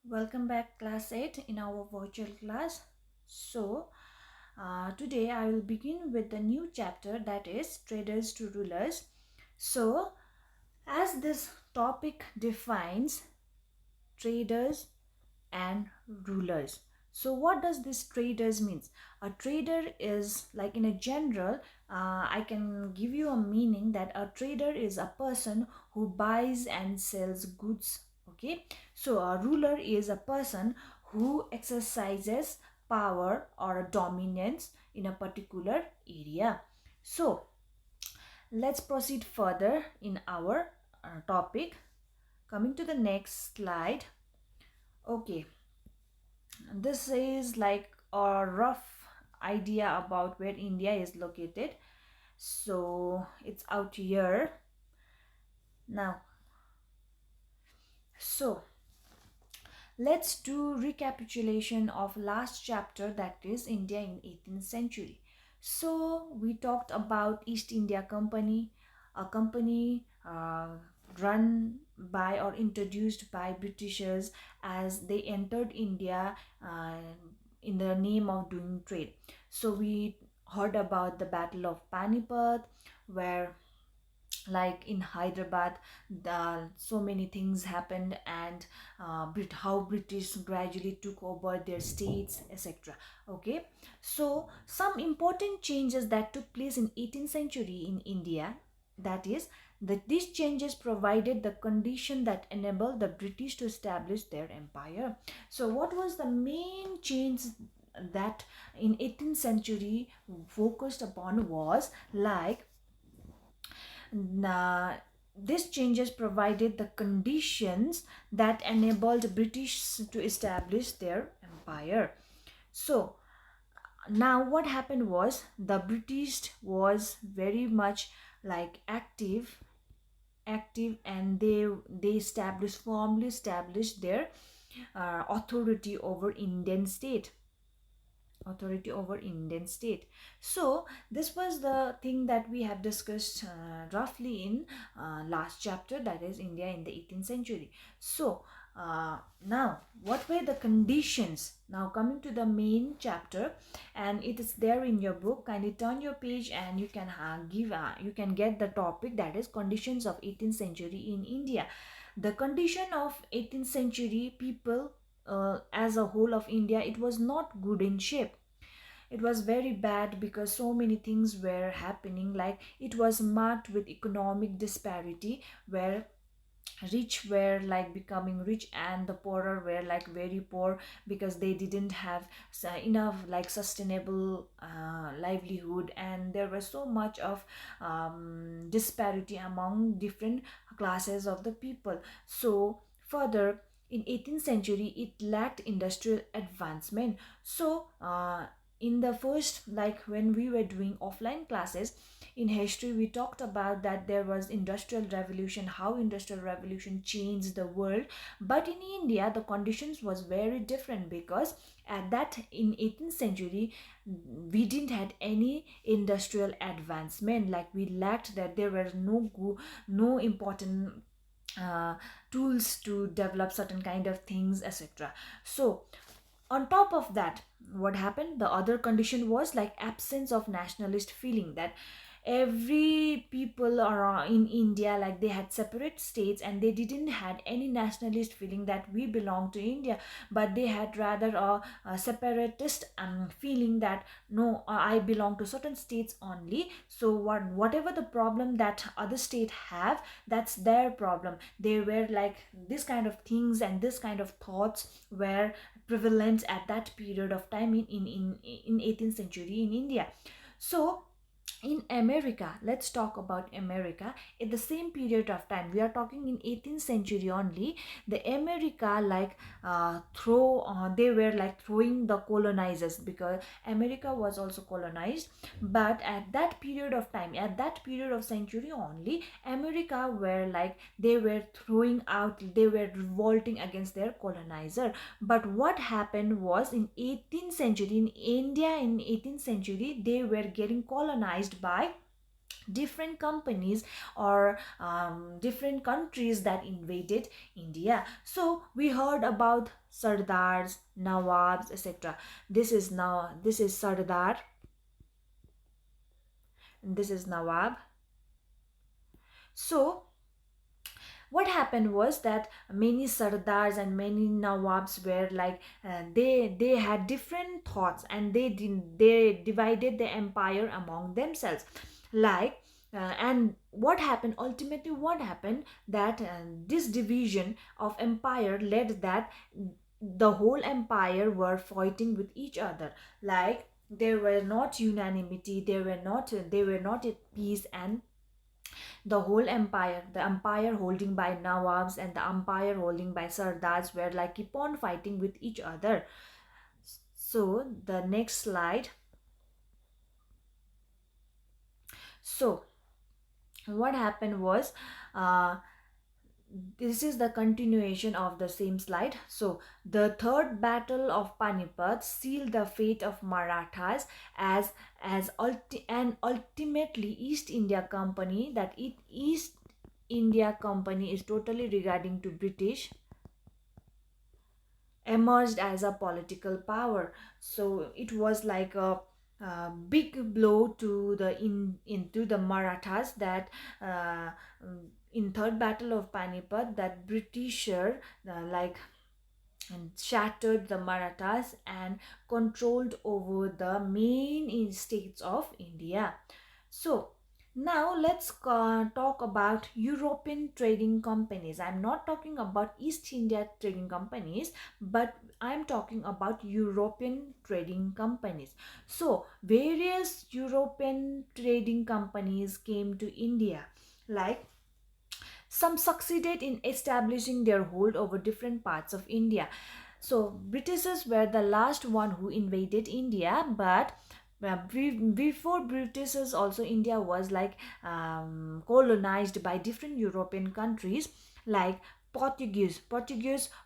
Welcome back, class 8, in our virtual class. Today I will begin with the new chapter, that is traders to rulers. So, as this topic defines traders and rulers. So what does this traders means? A trader is, like, in a general, I can give you a meaning that a trader is a person who buys and sells goods. Okay, so a ruler is a person who exercises power or dominance in a particular area. So let's proceed further in our topic. Coming to the next slide. Okay, this is like a rough idea about where India is located. So it's out here now. So let's do recapitulation of last chapter, that is India in 18th century. So we talked about East India Company, a company run by or introduced by Britishers as they entered India in the name of doing trade. So we heard about the Battle of Panipat, where, like, in Hyderabad, so many things happened, and how British gradually took over their states, etc. Okay, so some important changes that took place in 18th century in India, that is that these changes provided the condition that enabled the British to establish their empire. So what was the main change that in 18th century focused upon was, like, these changes provided the conditions that enabled British to establish their empire. So now what happened was the British was very much, like, active, and they firmly established their authority over Indian state. So this was the thing that we have discussed roughly in last chapter, that is India in the 18th century. So now what were the conditions? Now coming to the main chapter, and it is there in your book. Kindly turn your page and you can you can get the topic, that is conditions of 18th century in India. The condition of 18th century people, as a whole of India, it was not good in shape. It was very bad because so many things were happening. Like, it was marked with economic disparity, where rich were, like, becoming rich and the poorer were, like, very poor, because they didn't have enough, like, sustainable livelihood, and there was so much of disparity among different classes of the people. So further, in 18th century it lacked industrial advancement. So in the first, like, when we were doing offline classes in history, we talked about that there was industrial revolution, how industrial revolution changed the world. But in India the conditions was very different, because at that, in 18th century, we didn't had any industrial advancement. Like, we lacked that. There were no important uh, tools to develop certain kind of things, etc. So on top of that, what happened, the other condition was, like, absence of nationalist feeling, that every people around in India, like, they had separate states and they didn't had any nationalist feeling that we belong to India, but they had rather a separatist feeling that, no, I belong to certain states only. So whatever the problem that other state have, that's their problem. They were, like, this kind of things and this kind of thoughts were prevalent at that period of time in 18th century in India. So in America, let's talk about America. At the same period of time, we are talking in 18th century only, the America, like, they were, like, throwing the colonizers, because America was also colonized. But at that period of time, at that period of century only, America were, like, they were throwing out, they were revolting against their colonizer. But what happened was, in 18th century in India, in 18th century, they were getting colonized by different companies or different countries that invaded India. So we heard about Sardars, Nawabs, etc. This is Sardar, and this is Nawab. So what happened was that many sardars and many nawabs were like they had different thoughts, and they divided the empire among themselves, like and what happened ultimately, what happened that this division of empire led that the whole empire were fighting with each other, like there were not unanimity, they were not at peace, and the whole empire, the empire holding by nawabs and the empire holding by sardars, were like keep on fighting with each other. So the next slide. So what happened was, uh, this is the continuation of the same slide. So the third battle of Panipat sealed the fate of Marathas and ultimately East India Company, that East India Company is totally regarding to British, emerged as a political power. So it was like a big blow to the into the Marathas, that uh, in third battle of Panipat, that Britisher and shattered the Marathas and controlled over the main states of India. So now let's talk about European trading companies. I'm not talking about East India trading companies, but I'm talking about European trading companies. So various European trading companies came to India, like some succeeded in establishing their hold over different parts of India. So Britishers were the last one who invaded India, but before Britishers also, India was like colonized by different European countries, like Portuguese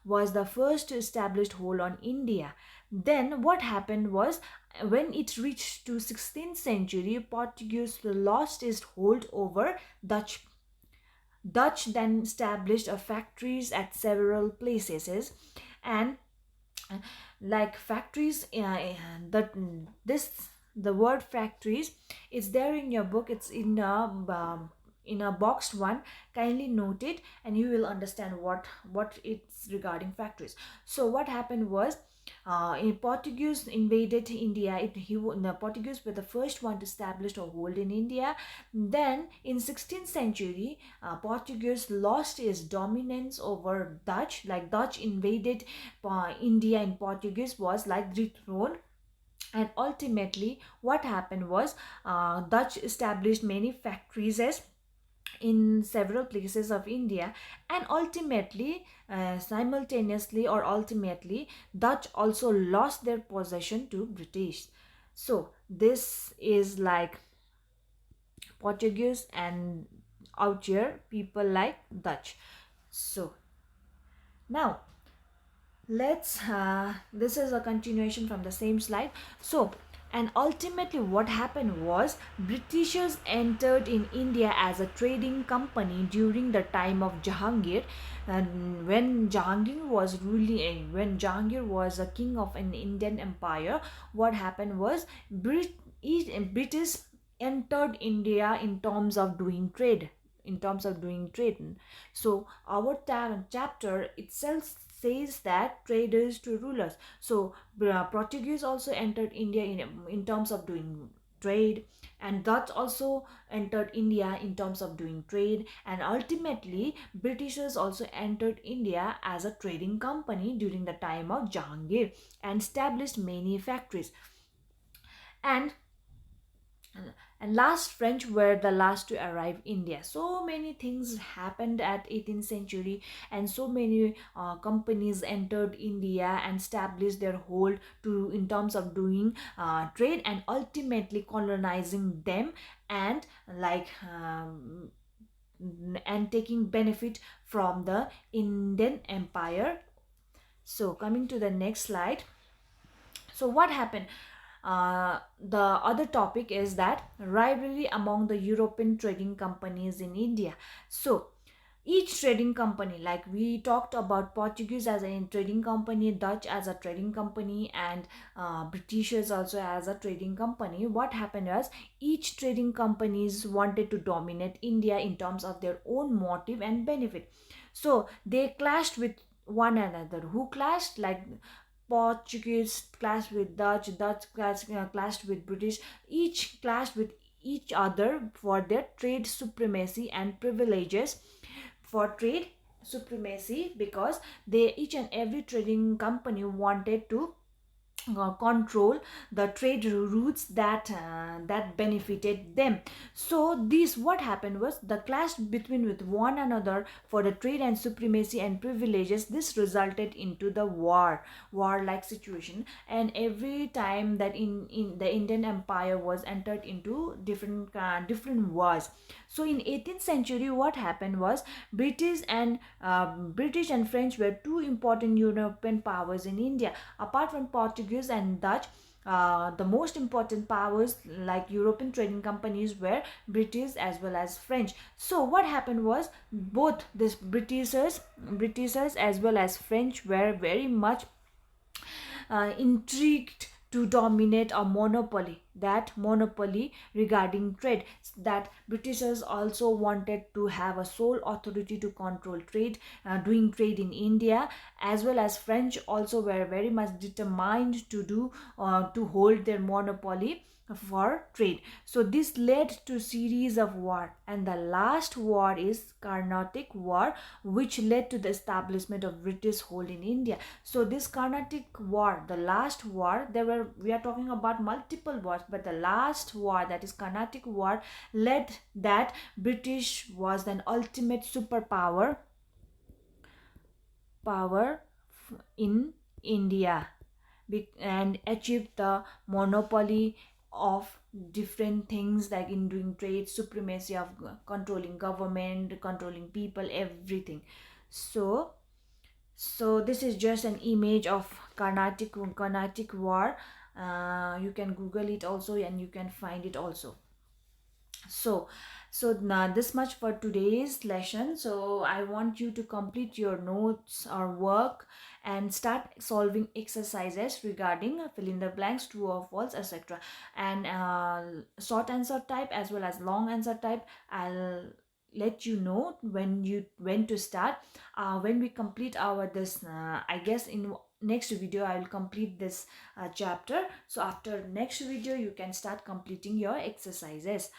was the first to establish hold on India. Then what happened was, when it reached to 16th century, Portuguese lost its hold over Dutch then established factories at several places, and like factories that this the word factories is there in your book. It's in a boxed one. Kindly note it and you will understand what it's regarding factories. So what happened was, in Portuguese invaded India. The Portuguese were the first one to establish a hold in India. Then in 16th century, Portuguese lost its dominance over Dutch. Like Dutch invaded India, and Portuguese was like dethroned. And ultimately, what happened was, Dutch established many factories as in several places of India, and ultimately, simultaneously or ultimately, Dutch also lost their possession to British. So this is like Portuguese, and out here people like Dutch. So now let's this is a continuation from the same slide. So and ultimately what happened was, Britishers entered in India as a trading company during the time of Jahangir. And when Jahangir was a king of an Indian empire, what happened was, British entered India in terms of doing trade. So our chapter itself says that traders to rulers. So Portuguese also entered India in terms of doing trade, and Dutch also entered India in terms of doing trade, and ultimately Britishers also entered India as a trading company during the time of Jahangir and established many factories. And last French were the last to arrive India. So many things happened at 18th century, and so many companies entered India and established their hold to in terms of doing trade, and ultimately colonizing them, and like and taking benefit from the Indian empire. So coming to the next slide. So what happened? the other topic is that rivalry among the European trading companies in India. So each trading company, like we talked about Portuguese as a trading company, Dutch as a trading company, and Britishers also as a trading company. What happened was each trading companies wanted to dominate India in terms of their own motive and benefit. So they clashed with one another. Who clashed? Like Portuguese clashed with Dutch, clashed with British. Each clashed with each other for their trade supremacy and privileges, for trade supremacy, because they, each and every trading company wanted to control the trade routes that benefited them. So this, what happened was the clash between with one another for the trade and supremacy and privileges. This resulted into the war like situation, and every time that in the Indian empire was entered into different wars. So in 18th century, what happened was British and French were two important European powers in India. Apart from Portuguese and Dutch, the most important powers like European trading companies were British as well as French. So what happened was both this Britishers as well as French were very much intrigued to dominate a monopoly, that monopoly regarding trade, that Britishers also wanted to have a sole authority to control trade, doing trade in India, as well as French also were very much determined to do to hold their monopoly for trade. So this led to series of war, and the last war is Carnatic War, which led to the establishment of British hold in India. So this Carnatic War, the last war, there were, we are talking about multiple wars, but the last war, that is Carnatic War, led that British was an ultimate superpower in India, and achieved the monopoly of different things, like in doing trade, supremacy of controlling government, controlling people, everything. So this is just an image of Carnatic War. You can Google it also, and you can find it also. So now this much for today's lesson. So I want you to complete your notes or work and start solving exercises regarding fill in the blanks, true or false, etc. And short answer type as well as long answer type, I'll let you know when to start. When we complete our this I guess in next video I will complete this chapter. So after next video you can start completing your exercises.